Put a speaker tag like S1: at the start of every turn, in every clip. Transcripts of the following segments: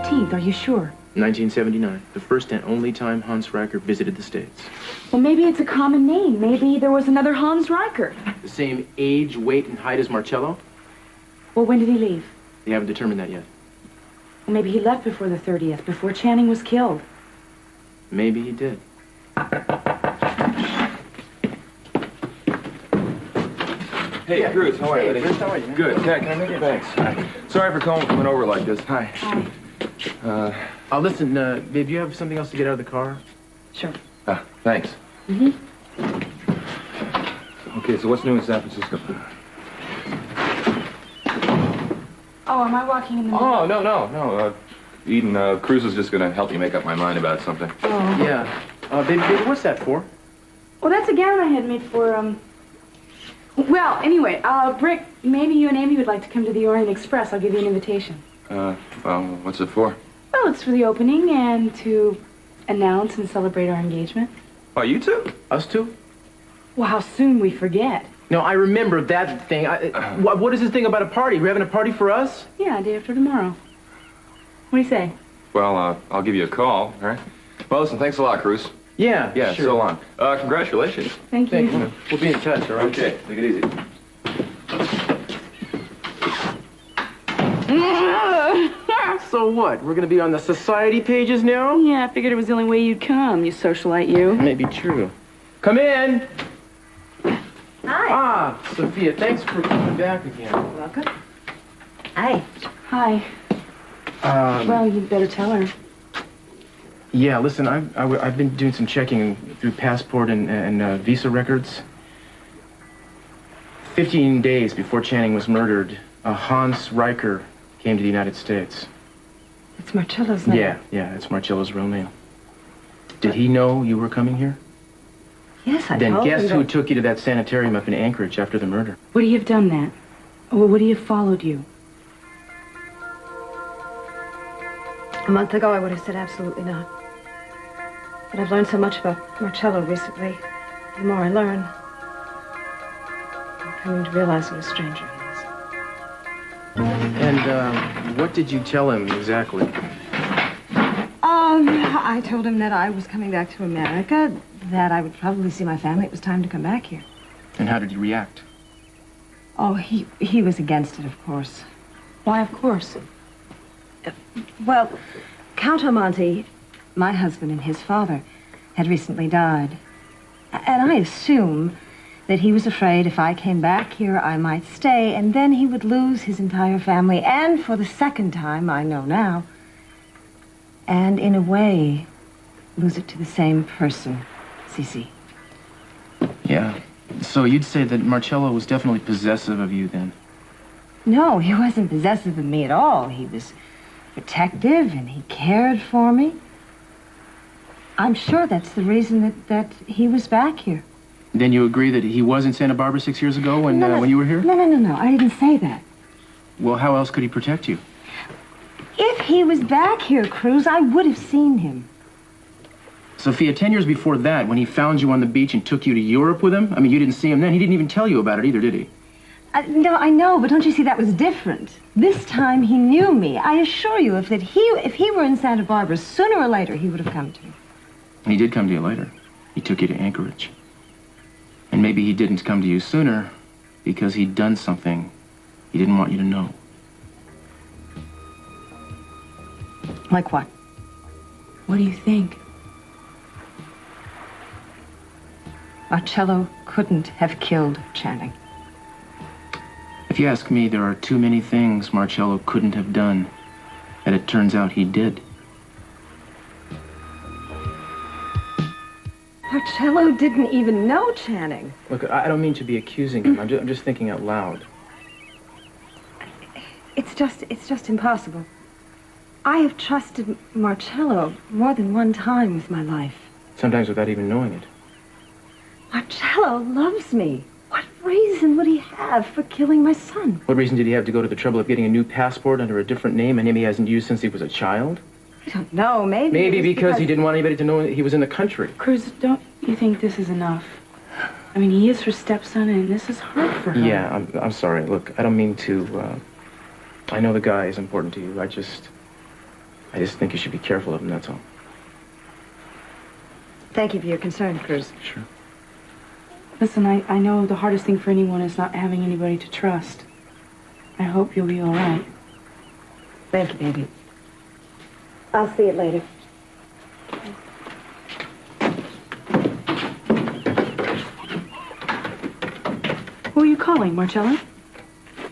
S1: 15th, are you sure?
S2: 1979, the first and only time Hans Riker visited the States.
S1: Well, maybe it's a common name. Maybe there was another Hans Riker.
S2: The same age, weight, and height as Marcello?
S1: Well, when did he leave?
S2: They haven't determined that yet.
S1: Well, maybe he left before the 30th, before Channing was killed.
S2: Maybe he did.
S3: Hey, yeah. Cruz, how are you?
S2: Hey, Chris, how are you, man?
S3: Good. Yeah, can I make it? Thanks. Hi. Sorry for coming over like this. Hi.
S1: Hi.
S2: Listen, babe, do you have something else to get out of the car?
S1: Sure.
S3: Thanks.
S1: Mm-hmm.
S3: Okay, so what's new in San Francisco?
S1: Oh, am I walking in the middle?
S3: Oh, no. Eden, Cruz was just gonna help me make up my mind about something.
S1: Oh.
S2: Yeah. Baby, what's that for?
S1: Well, that's a gown I had made for, Well, anyway, Brick, maybe you and Amy would like to come to the Orient Express. I'll give you an invitation.
S3: Well, what's it for?
S1: Well, it's for the opening and to announce and celebrate our engagement.
S3: Oh, you too?
S2: Us two?
S1: Well, how soon we forget.
S2: No, I remember that thing. What is this thing about a party? We're having a party for us?
S1: Yeah, day after tomorrow. What do you say?
S3: Well, I'll give you a call, all right? Well, listen, thanks a lot, Cruz.
S2: Yeah,
S3: Yeah,
S2: sure.
S3: so long. Congratulations.
S1: Thank you.
S2: Thank you. We'll be in touch, all right?
S3: Okay, take it easy.
S2: So what? We're gonna be on the society pages now?
S1: Yeah, I figured it was the only way you'd come, you socialite, you.
S2: Maybe true. Come in!
S4: Hi.
S2: Sophia, thanks for coming back again.
S4: Welcome. Hi.
S1: Hi. Well, you'd better tell her.
S2: Yeah, listen, I've been doing some checking through passport and visa records. 15 days before Channing was murdered, Hans Riker came to the United States.
S1: It's Marcello's name.
S2: Yeah, it's Marcello's real name. Did he know you were coming here?
S4: Yes, I
S2: Then
S4: told
S2: guess
S4: him
S2: who
S4: that-
S2: took you to that sanitarium up in Anchorage after the murder?
S1: Would he have done that? Or would he have followed you?
S4: A month ago, I would have said absolutely not. But I've learned so much about Marcello recently. The more I learn, I'm coming to realize what a stranger he is.
S2: And what did you tell him exactly?
S4: I told him that I was coming back to America, that I would probably see my family. It was time to come back here.
S2: And how did he react?
S4: Oh, he was against it, of course.
S1: Why, of course.
S4: Well, Count Amonte, my husband and his father, had recently died. And I assume that he was afraid if I came back here, I might stay, and then he would lose his entire family, and for the second time, I know now, and in a way, lose it to the same person, Cece.
S2: Yeah. So you'd say that Marcello was definitely possessive of you then?
S4: No, he wasn't possessive of me at all. He was protective, and he cared for me. I'm sure that's the reason that he was back here.
S2: Then you agree that he was in Santa Barbara 6 years ago when you were here?
S4: No. I didn't say that.
S2: Well, how else could he protect you?
S4: If he was back here, Cruz, I would have seen him.
S2: Sophia, 10 years before that, when he found you on the beach and took you to Europe with him, I mean, you didn't see him then. He didn't even tell you about it either, did he?
S4: No, I know, but don't you see that was different? This time he knew me. I assure you, if he were in Santa Barbara, sooner or later he would have come to me.
S2: And he did come to you later. He took you to Anchorage. And maybe he didn't come to you sooner because he'd done something he didn't want you to know.
S4: Like what?
S1: What do you think?
S4: Marcello couldn't have killed Channing.
S2: If you ask me, there are too many things Marcello couldn't have done that it turns out he did.
S4: Marcello didn't even know Channing.
S2: Look, I don't mean to be accusing him. I'm just thinking out loud.
S4: It's just impossible. I have trusted Marcello more than one time with my life.
S2: Sometimes without even knowing it.
S4: Marcello loves me. What reason would he have for killing my son?
S2: What reason did he have to go to the trouble of getting a new passport under a different name, a name he hasn't used since he was a child?
S4: I don't know, maybe.
S2: Maybe
S4: it was
S2: because he didn't want anybody to know he was in the country.
S1: Cruz, don't you think this is enough? I mean, he is her stepson, and this is hard for her.
S2: Yeah, I'm sorry. Look, I don't mean to, I know the guy is important to you. I just think you should be careful of him, that's all.
S4: Thank you for your concern, Cruz.
S2: Sure.
S1: Listen, I know the hardest thing for anyone is not having anybody to trust. I hope you'll be all right.
S4: Thank you, baby. I'll see you later.
S1: Who are you calling, Marcello?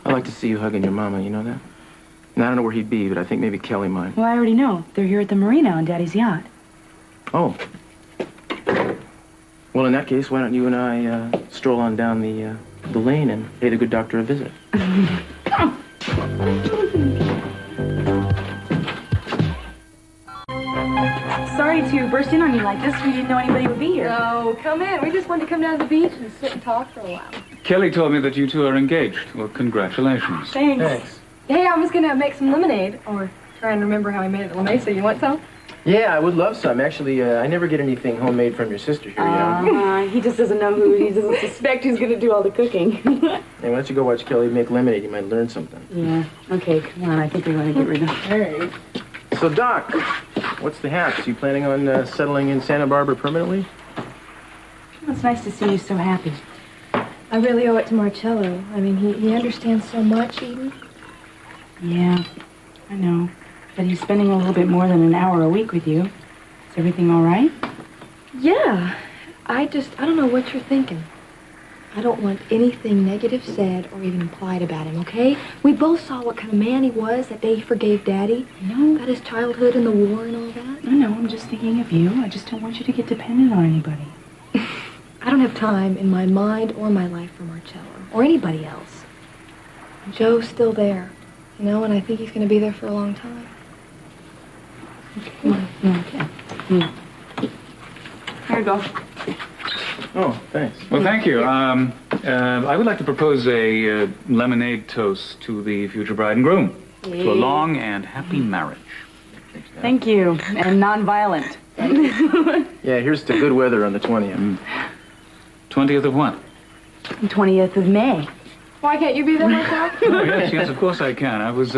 S2: I'd like to see you hugging your mama, you know that? And I don't know where he'd be, but I think maybe Kelly might.
S1: Well, I already know. They're here at the marina on Daddy's yacht.
S2: Oh. Well, in that case, why don't you and I stroll on down the lane and pay the good doctor a visit?
S1: Sorry to burst in on you like this. We didn't know anybody would be here.
S5: No, come in. We just wanted to come down to the beach and sit and talk for a while.
S6: Kelly told me that you two are engaged. Well, congratulations.
S1: Thanks.
S5: Hey, I was going to make some lemonade, or try and remember how I made it at La Mesa. You want some?
S2: Yeah, I would love some. Actually, I never get anything homemade from your sister here, you know?
S1: He just doesn't know who. He doesn't suspect who's going to do all the cooking.
S2: Hey, why don't you go watch Kelly make lemonade? You might learn something.
S1: Yeah. Okay, come on. I think we want to get rid of her.
S5: All right.
S2: So, Doc, what's the hatch? You planning on settling in Santa Barbara permanently?
S1: Well, it's nice to see you so happy.
S5: I really owe it to Marcello. I mean, he understands so much, Eden.
S1: Yeah, I know. But he's spending a little bit more than an hour a week with you. Is everything all right?
S5: Yeah. I don't know what you're thinking. I don't want anything negative said or even implied about him, okay? We both saw what kind of man he was that day he forgave Daddy.
S1: No.
S5: About his childhood and the war and all that.
S1: I know, I'm just thinking of you. I just don't want you to get dependent on anybody.
S5: I don't have time in my mind or my life for Marcello or anybody else. Joe's still there, you know, and I think he's going to be there for a long time.
S1: Come on. Okay. Here you go.
S2: Oh, thanks.
S6: Well, thank you. I would like to propose a lemonade toast to the future bride and groom. To a long and happy marriage.
S1: Thank you. And non-violent.
S2: Yeah, here's to good weather on the 20th.
S6: 20th of what?
S1: 20th of May.
S5: Why can't you be there myself?
S6: Oh, yes, of course I can. I was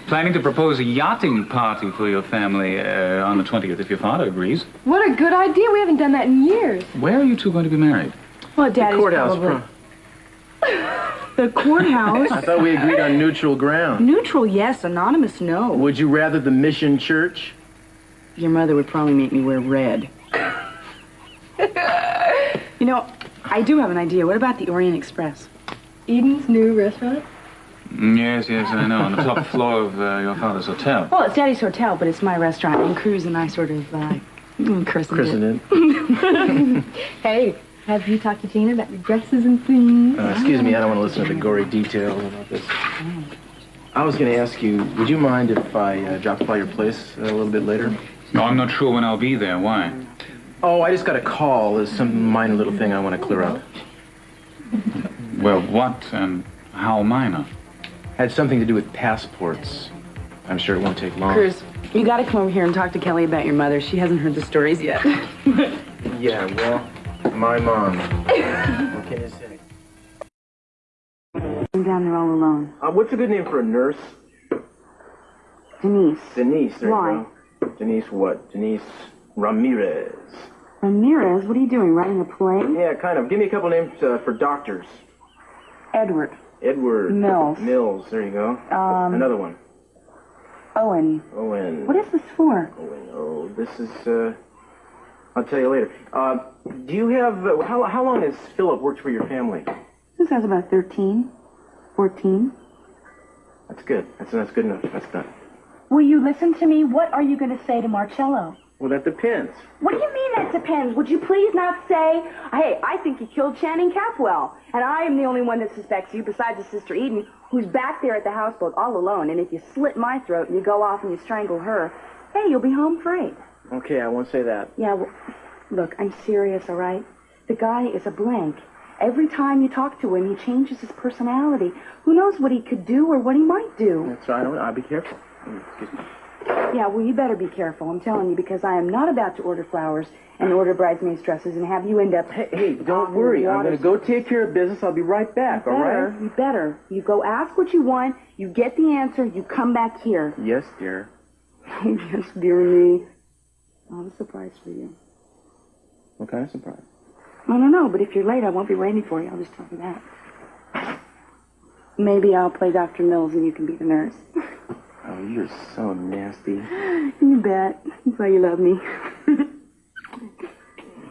S6: planning to propose a yachting party for your family on the 20th, if your father agrees.
S5: What a good idea. We haven't done that in years.
S6: Where are you two going to be married?
S1: Well, Daddy's
S2: Courthouse.
S1: probably... The courthouse?
S2: I thought we agreed on neutral ground.
S1: Neutral, yes. Anonymous, no.
S2: Would you rather the Mission Church?
S1: Your mother would probably make me wear red. You know, I do have an idea. What about the Orient Express?
S5: Eden's new restaurant?
S6: Yes, I know. On the top floor of your father's hotel.
S1: Well, it's Daddy's hotel, but it's my restaurant, and Cruz and I sort of, christened
S2: Christened.
S5: Hey, have you talked to Gina about your dresses and things?
S2: Excuse me, I don't want to listen to the gory details about this. I was going to ask you, would you mind if I dropped by your place a little bit later?
S6: No, I'm not sure when I'll be there. Why?
S2: Oh, I just got a call. There's some minor little thing I want to clear up.
S6: Well, what and how minor?
S2: Had something to do with passports. I'm sure it won't take long.
S1: Cruz, you gotta come over here and talk to Kelly about your mother. She hasn't heard the stories yet.
S2: Yeah, well, my mom. What can you say?
S1: I'm down there all alone.
S2: What's a good name for a nurse?
S1: Denise.
S2: Denise, there
S1: Why?
S2: you go. Denise what? Denise Ramirez.
S1: Ramirez, what are you doing, writing a play?
S2: Yeah, kind of. Give me a couple names for doctors.
S1: Edward.
S2: Edward.
S1: Mills.
S2: Mills, there you go. Another one.
S1: Owen.
S2: Owen.
S1: What is this for?
S2: Owen, oh, this is, I'll tell you later. Do you have, how long has Philip worked for your family?
S1: This has about 13, 14.
S2: That's good. That's good enough. That's done.
S1: Will you listen to me? What are you going to say to Marcello?
S2: Well, that depends.
S1: What do you mean that depends? Would you please not say, hey, I think you killed Channing Capwell, and I am the only one that suspects you besides his sister Eden, who's back there at the houseboat all alone, and if you slit my throat and you go off and you strangle her, hey, you'll be home free.
S2: Okay, I won't say that.
S1: Yeah, well, look, I'm serious, all right? The guy is a blank. Every time you talk to him, he changes his personality. Who knows what he could do or what he might do?
S2: That's right. I'll be careful. Excuse me.
S1: Yeah, well, you better be careful, I'm telling you, because I am not about to order flowers and order bridesmaids' dresses and have you end up...
S2: Hey, don't worry. I'm going to go take care of business. I'll be right back, all right?
S1: You better. You go ask what you want, you get the answer, you come back here.
S2: Yes, dear.
S1: Oh, yes, dear me. I have a surprise for you.
S2: What kind of surprise?
S1: I don't know, but if you're late, I won't be waiting for you. I'll just tell you that. Maybe I'll play Dr. Mills and you can be the nurse.
S2: Oh, you're so nasty.
S1: You bet. That's why you love me.